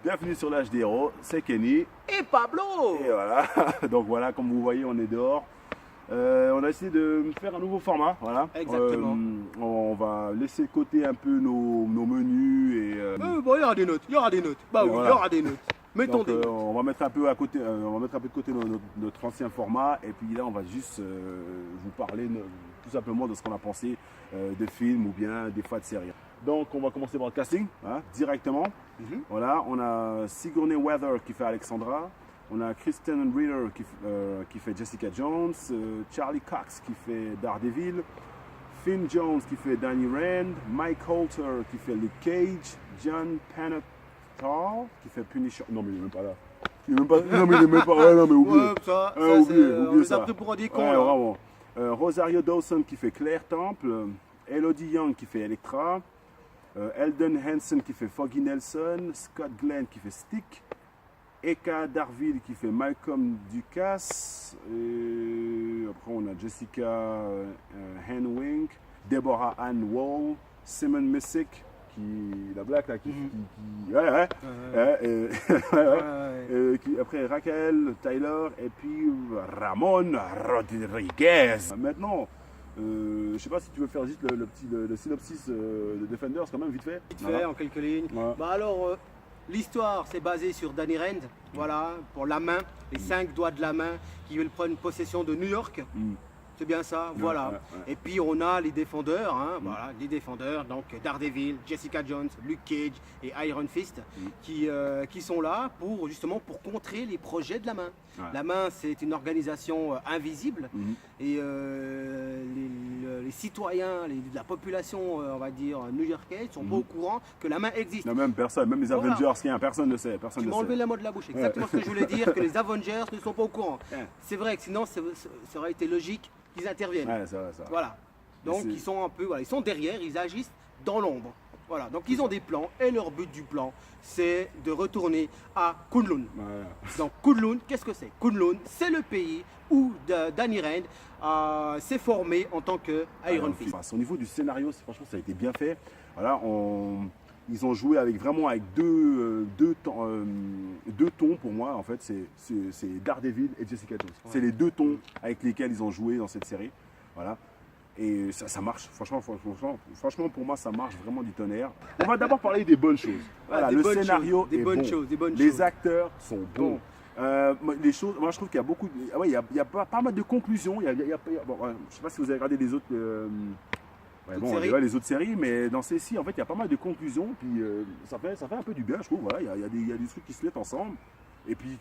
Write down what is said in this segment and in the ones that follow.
Bienvenue sur l'âge des héros, c'est Kenny. Et Pablo. Et voilà, donc voilà, comme vous voyez, on est dehors. On a essayé de faire un nouveau format, voilà. Exactement. On va laisser de côté un peu nos menus et. Bon, il y aura des notes, il y aura des notes. Bah oui, voilà. il y aura des notes. Mettons Donc, des notes. on va mettre un peu à côté, on va mettre un peu de côté notre ancien format et puis là on va juste vous parler tout simplement de ce qu'on a pensé des films ou bien des fois de séries. Donc on va commencer par le casting, hein, directement. Voilà, on a Sigourney Weaver qui fait Alexandra, on a Kristen Ritter qui fait Jessica Jones, Charlie Cox qui fait Daredevil, Finn Jones qui fait Danny Rand, Mike Holter qui fait Luke Cage, John Panettar qui fait Punisher. Non mais il est même pas là. Il est même pas. Non mais il est même pas. Ouais, non mais oubliez. Ouais, ça, Oubliez on ça. les a pris pour un décon. Ouais, là. vraiment. Rosario Dawson qui fait Claire Temple, Elodie Young qui fait Electra, Eldon Henson qui fait Foggy Nelson, Scott Glenn qui fait Stick, Eka Darville qui fait Malcolm Ducasse, et après on a Jessica Henwink, Deborah Ann Wall, Simon Missick la black là après Raquel Tyler et puis Ramon Rodriguez. Maintenant je sais pas si tu veux faire juste le synopsis de Defenders quand même vite fait. Vite fait, en quelques lignes. Ouais. Bah alors, l'histoire c'est basé sur Danny Rand, voilà, pour la main, les 5 doigts de la main qui veulent prendre possession de New York. C'est bien ça, voilà. ouais. Et puis on a les défendeurs, hein, voilà, les défendeurs, donc Daredevil, Jessica Jones, Luke Cage et Iron Fist, qui sont là pour justement pour contrer les projets de la main. Ouais. La main, c'est une organisation invisible et les citoyens, la population, on va dire new-yorkaise, sont pas au courant que la main existe. Non, même personne, même les Voilà. Avengers, personne ne sait. Tu m'as enlevé la mot de la bouche, exactement ce que je voulais dire, que les Avengers ne sont pas au courant. Ouais. C'est vrai que sinon ça aurait été logique qu'ils interviennent. Ouais, c'est vrai, ça. Voilà. Donc c'est- ils sont un peu, voilà, ils sont derrière, ils agissent dans l'ombre. Voilà. Donc ils ont des plans et leur but du plan, c'est de retourner à Kunlun. Ouais. Donc Kunlun, qu'est-ce que c'est? Kunlun, c'est le pays où Danny Rand s'est formé en tant que Iron Fist. Au niveau du scénario, franchement, ça a été bien fait. Voilà, ils ont joué avec deux tons pour moi. En fait, c'est Daredevil et Jessica Jones. Ouais. C'est les deux tons avec lesquels ils ont joué dans cette série. Voilà. Et ça marche. Franchement, pour moi, ça marche vraiment du tonnerre. On va d'abord parler des bonnes choses. Voilà, des le bonnes scénario choses, des est bonnes bon. choses, des bonnes Les choses. acteurs sont bons. Les choses, moi je trouve qu'il y a beaucoup, il y a pas mal de conclusions. Je sais pas si vous avez regardé les autres, séries. les autres séries, mais dans celles-ci, en fait, il y a pas mal de conclusions. Puis ça fait un peu du bien, je trouve. Voilà, il y a des trucs qui se mettent ensemble. Et puis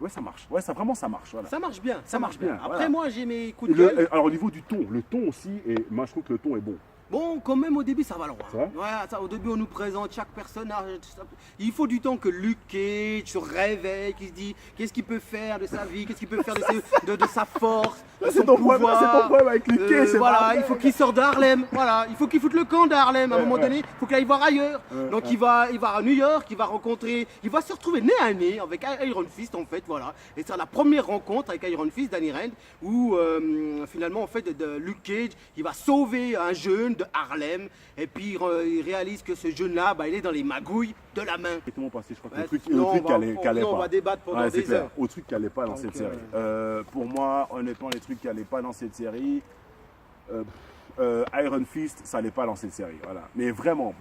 ça marche. Ouais, ça marche. Voilà. Ça marche bien, ça marche bien. Après voilà. moi j'ai mes coups de gueule. Alors au niveau du ton, le ton aussi, et moi je trouve que le ton est bon. Bon, quand même au début ça va loin. Ça va Ouais, ça, au début on nous présente chaque personnage. Il faut du temps que Luke Cage se réveille, qu'il se dit qu'est-ce qu'il peut faire de sa vie, qu'est-ce qu'il peut faire de sa force, de son C'est ton pouvoir. problème avec Luke Cage, c'est Voilà, pas il faut qu'il sorte d'Harlem. Voilà, il faut qu'il foute le camp d'Harlem à un moment donné. Il faut qu'il aille voir ailleurs. Donc il va à New York, il va se retrouver nez à nez avec Iron Fist en fait, voilà. Et c'est la première rencontre avec Iron Fist, Danny Rand, où finalement en fait de Luke Cage, il va sauver un jeune de Harlem et puis il réalise que ce jeune-là, il est dans les magouilles de la main. Exactement passé, je crois que Ouais, le truc non, qui allait pas. on va débattre pendant Ouais, c'est des clair. heures. Au truc qui allait pas dans Donc, cette série. Pour moi, honnêtement, les trucs qui allaient pas dans cette série, Iron Fist, ça allait pas dans cette série. Voilà. Mais vraiment,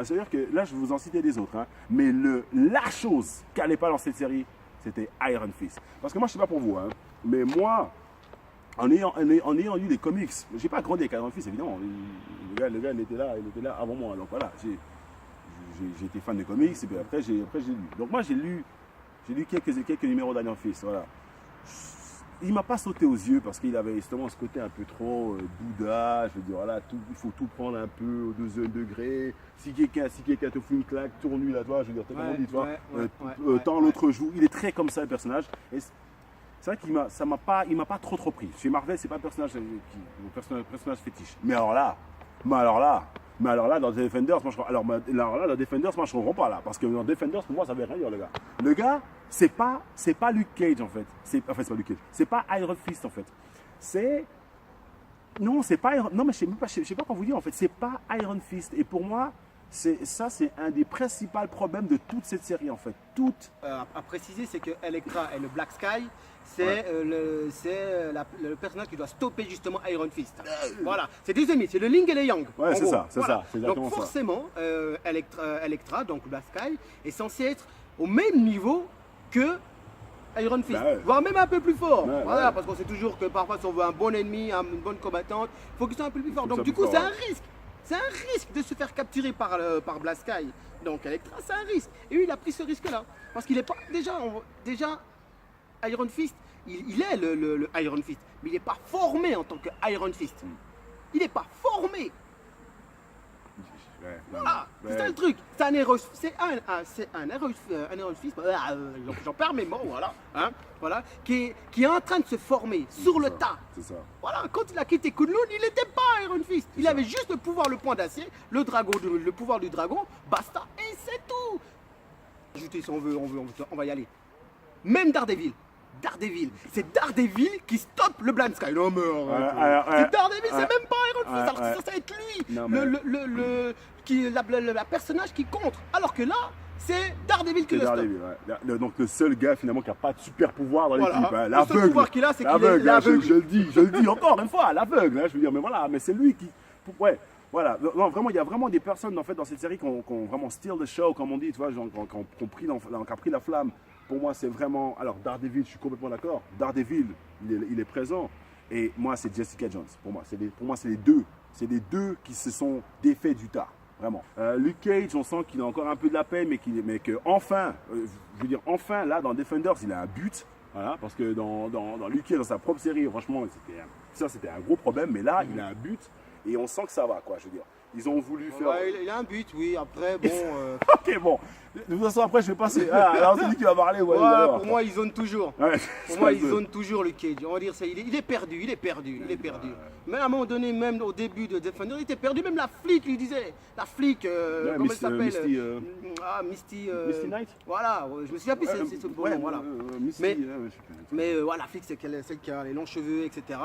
c'est-à-dire que là, je vais vous en citer des autres. Hein, mais la chose qui allait pas dans cette série, c'était Iron Fist. Parce que moi, je sais pas pour vous, hein, mais moi, en ayant lu les comics, j'ai pas grandi avec Iron Fist, évidemment. Le gars, il était là avant moi. Donc voilà, j'ai été fan des comics et puis après j'ai lu. Donc moi j'ai lu quelques numéros d'Iron Fist. Voilà. Il m'a pas sauté aux yeux parce qu'il avait justement ce côté un peu trop Bouddha. Je veux dire voilà, il faut tout prendre un peu au deuxième degré. Si quelqu'un te fout une claque, tourne-lui la toi. Je veux dire, comment on dit, toi, tends l'autre joue. Il est très comme ça le personnage. Et c'est vrai qu'il m'a pas trop pris. Chez Marvel, c'est pas le personnage fétiche. Mais alors là, dans Defenders, moi je comprends pas là. Parce que dans Defenders, pour moi, ça veut rien dire, le gars. Le gars, c'est pas Luke Cage en fait. C'est pas Luke Cage. C'est pas Iron Fist en fait. Non, c'est pas Iron. Non, mais je sais pas quoi vous dire en fait. C'est pas Iron Fist. Et pour moi, ça, c'est un des principaux problèmes de toute cette série en fait. À préciser, c'est que Elektra et le Black Sky, c'est le personnage qui doit stopper justement Iron Fist. Voilà, c'est des ennemis, c'est le Yin et le Yang. Ouais, c'est gros. ça, c'est Voilà. ça, c'est exactement Donc ça. forcément, Elektra, donc Black Sky, est censé être au même niveau que Iron Fist, Bah ouais. voire même un peu plus fort. Ouais, Voilà, ouais. parce qu'on sait toujours que parfois si on veut un bon ennemi, une bonne combattante, il faut qu'ils soient un peu plus forts. Faut Donc qu'ils du soient coup, plus c'est forts, un risque. C'est un risque de se faire capturer par Black Sky. Donc Elektra, c'est un risque. Et lui, il a pris ce risque-là. Parce qu'il est pas. Déjà, Iron Fist, il est le Iron Fist. Mais il n'est pas formé en tant que Iron Fist. Il n'est pas formé. Ouais, Voilà, ouais. c'est ça le truc. C'est un héros. C'est un Iron Fist. J'en perds mes mots, voilà. Hein, voilà, qui est en train de se former sur le C'est ça, tas. C'est ça. Voilà, quand il a quitté Kunlun, il n'était pas Iron Fist. Il ça. avait juste le pouvoir, le point d'acier, le pouvoir du dragon, basta, et c'est tout. Ajouter si on va y aller. Même Daredevil. C'est Daredevil qui stoppe le Blind Sky. Non mais arrête. Ouais. C'est Daredevil, c'est Ouais. même pas Iron Fist. Ouais, Alors que ouais. ça va être lui, Non, mais- la personnage qui contre. Alors que là, c'est Daredevil qui C'est le stoppe. Daredevil, ouais. Donc le seul gars finalement qui n'a pas de super pouvoir dans Voilà. l'équipe, hein, Le seul l'aveugle. pouvoir qu'il a, c'est qu'il est L'aveugle, hein, l'aveugle. je le dis encore une fois, l'aveugle, hein, je veux dire, mais voilà, mais c'est lui qui, ouais, voilà, non, vraiment, il y a vraiment des personnes en fait dans cette série qui ont vraiment steal the show, comme on dit, tu vois, genre, qui ont pris la flamme. Pour moi, c'est vraiment, alors Daredevil, je suis complètement d'accord. Daredevil, il est présent, et moi, c'est Jessica Jones. Pour moi, c'est les deux. C'est les deux qui se sont défaits du tas. Vraiment. Luke Cage, on sent qu'il a encore un peu de la peine, mais que enfin, je veux dire, enfin, là, dans Defenders, il a un but. Voilà, parce que dans Luke Cage, dans sa propre série, franchement, c'était un gros problème. Mais là, il a un but et on sent que ça va, quoi. Je veux dire, ils ont voulu faire. Ouais, il a un but, oui. Après, bon. Ok, bon. De toute façon, après, je vais passer. Ah, alors, c'est lui qui va parler. Ouais, Voilà, d'accord. pour moi, ils zonent toujours. Ouais, Pour moi, ils zonent toujours le Cage. On va dire ça, il est perdu. Mais à un moment donné, même au début de Defender, il était perdu. Même la flic lui disait. La flic, comment elle s'appelle Misty. Misty Knight. Voilà, je me souviens plus, c'est ce bon nom, voilà. Misty, Mais- je sais plus. Mais voilà, la flic, c'est celle qui a les longs cheveux, etc.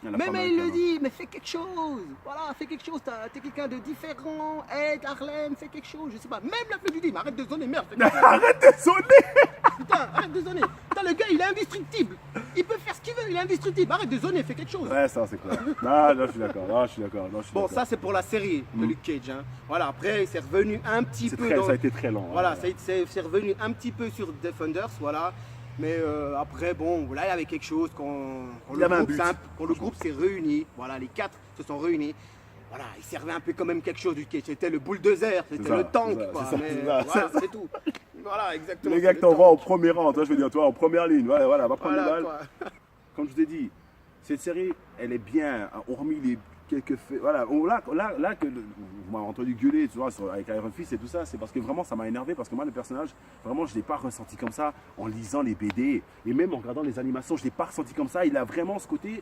La Mais femme il le américaine. dit, mais fais quelque chose. Voilà, fais quelque chose. T'es quelqu'un de différent. Aide Harlem, fais quelque chose. Je sais pas. Même la flic lui dit, mais arrête de zoner, merde. Fais quelque chose. Arrête de sonner. Putain, arrête de zoner. Putain, le gars, il est indestructible. Il peut faire ce qu'il veut, il est indestructible. Arrête de zoner, fais quelque chose. Ouais, ça, c'est clair. Non, je suis d'accord. Bon, ça, c'est pour la série de Luke Cage. Hein. Voilà, après, c'est revenu un petit peu. Ça a été très lent. Voilà, ouais. c'est revenu un petit peu sur Defenders, voilà. Mais après, bon, là, il y avait quelque chose quand Il y avait un but. le groupe s'est réuni. Voilà, les quatre se sont réunis. Voilà, il servait un peu quand même quelque chose du Cage. C'était le bulldozer, c'était ça, le tank, c'est ça, quoi. c'est ça, Mais c'est ça, voilà, c'est c'est tout. Voilà, exactement. Les gars c'est que le t'envoies au tank. premier rang, toi, je veux dire, toi, en première ligne. Voilà, va prendre les Voilà, balles. quoi. Comme je t'ai dit, cette série, elle est bien, hormis les quelques faits. Voilà, là que vous m'avez entendu gueuler, tu vois, avec Iron Fist et tout ça, c'est parce que vraiment ça m'a énervé, parce que moi, le personnage, vraiment, je ne l'ai pas ressenti comme ça en lisant les BD et même en regardant les animations, je ne l'ai pas ressenti comme ça. Il a vraiment ce côté.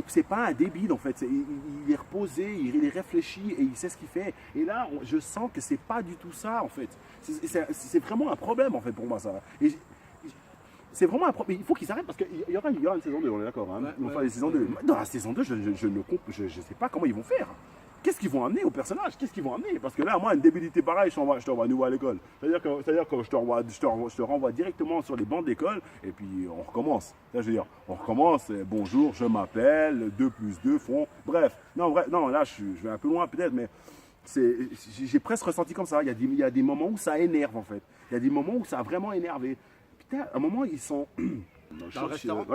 C'est pas un débile en fait, il est reposé, il est réfléchi et il sait ce qu'il fait. Et là, je sens que c'est pas du tout ça en fait. C'est vraiment un problème en fait pour moi ça. Et c'est vraiment un problème. Il faut qu'ils arrêtent parce qu'il y aura une saison 2, on est d'accord. Hein. Ils vont faire des saisons 2. Dans la saison 2, je ne sais pas comment ils vont faire. Qu'est-ce qu'ils vont amener au personnage? Qu'est-ce qu'ils vont amener? Parce que là, moi, une débilité pareille, je t'envoie à nouveau à l'école. C'est-à-dire que je te renvoie directement sur les bancs d'école et puis on recommence. Là, je veux dire, on recommence. Bonjour, je m'appelle, 2 + 2 font. Bref, non, là, je vais un peu loin peut-être, mais j'ai presque ressenti comme ça. Il y a des moments où ça énerve en fait. Il y a des moments où ça a vraiment énervé. Putain, à un moment, ils sont. Dans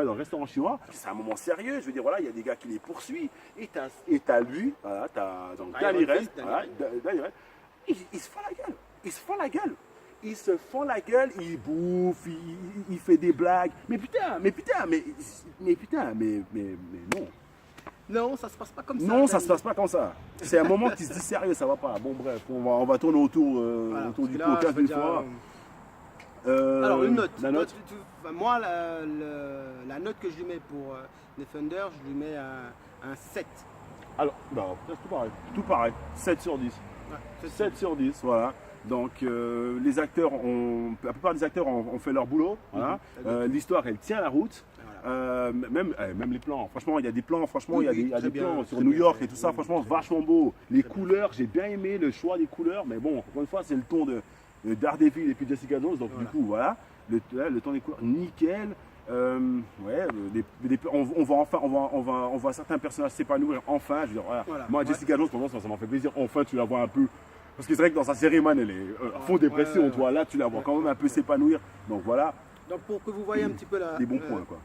le restaurant chinois, c'est un moment sérieux. Je veux dire, voilà, il y a des gars qui les poursuivent. Et t'as lui, voilà, t'as donc Danny Rand, il se fend la gueule. Ils se font la gueule, ils bouffent, il fait des blagues. Mais non. Non, ça se passe pas comme ça. Non, ça se passe pas comme ça. C'est un moment qui se dit sérieux, ça va pas. Bon, bref, on va tourner autour du pot 15 000 fois. Alors, une note. La note. Moi, la note que je lui mets pour Defender, je lui mets un 7. Alors, non, tout pareil. 7 sur 10. Ouais, 7 sur 10, voilà. Donc, la plupart des acteurs ont fait leur boulot. Voilà. L'histoire, elle tient la route. Voilà. Même les plans, franchement, il y a des plans, franchement, Oui, il y a des, oui, il y a très des bien, plans sur très New bien, York très et tout ça, bien, franchement, très vachement beau. Les couleurs, j'ai bien aimé le choix des couleurs, mais bon, encore une fois, c'est le ton de Daredevil et puis Jessica Jones, donc Voilà. du coup, voilà, le ton des couleurs, nickel. Ouais, on va enfin, on voit certains personnages s'épanouir enfin. Je veux dire, voilà. Voilà. Moi, Ouais. Jessica Jones, pendant ça m'a fait plaisir. Enfin, tu la vois un peu. Parce que c'est vrai que dans sa série, man, elle est à fond dépression, ouais, toi. Là, tu la vois quand même un peu s'épanouir. Donc voilà, Donc pour que vous voyez un petit peu la, des bons points, quoi.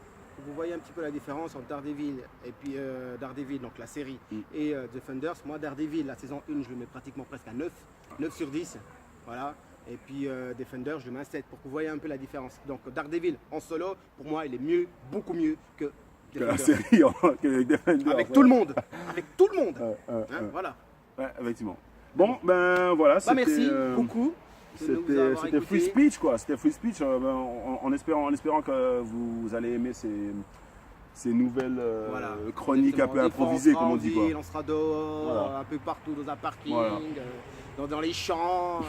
vous voyez un petit peu la différence entre Daredevil et puis Daredevil, donc la série, et Defenders. Moi, Daredevil, la saison 1, je le mets pratiquement presque à 9, 9 sur 10. Voilà. Et puis Defenders, je le mets à 7 pour que vous voyez un peu la différence. Donc Daredevil en solo, pour moi, il est mieux, beaucoup mieux que Que la Defenders. série, que Defenders. Avec tout le monde. Avec tout le monde. Hein, ouais. voilà. Ouais, effectivement. Bon, ben voilà, Bah, c'était. merci beaucoup. de nous avoir C'était free écoutés. speech, quoi. C'était free speech en espérant que vous allez aimer ces nouvelles Voilà. chroniques un peu Des improvisées, fois, comme on dit, quoi. On sera dehors, Voilà. un peu partout dans un parking, Voilà. dans les champs.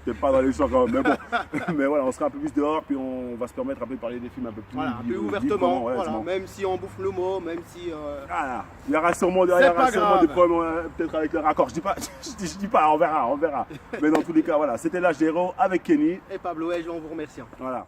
Peut-être pas dans les champs quand même, mais bon. Mais voilà, on sera un peu plus dehors, puis on va se permettre un peu de parler des films un peu plus, Voilà, un peu librement, ouvertement, ouais, voilà, exactement. même si on bouffe le mot, même si... Voilà. Il y aura sûrement, pas grave. des problèmes peut-être avec le raccord. Je dis pas, je dis pas, on verra. Mais dans tous les cas, voilà, c'était l'âge des héros avec Kenny. Et Pablo, et on vous remercie. Voilà.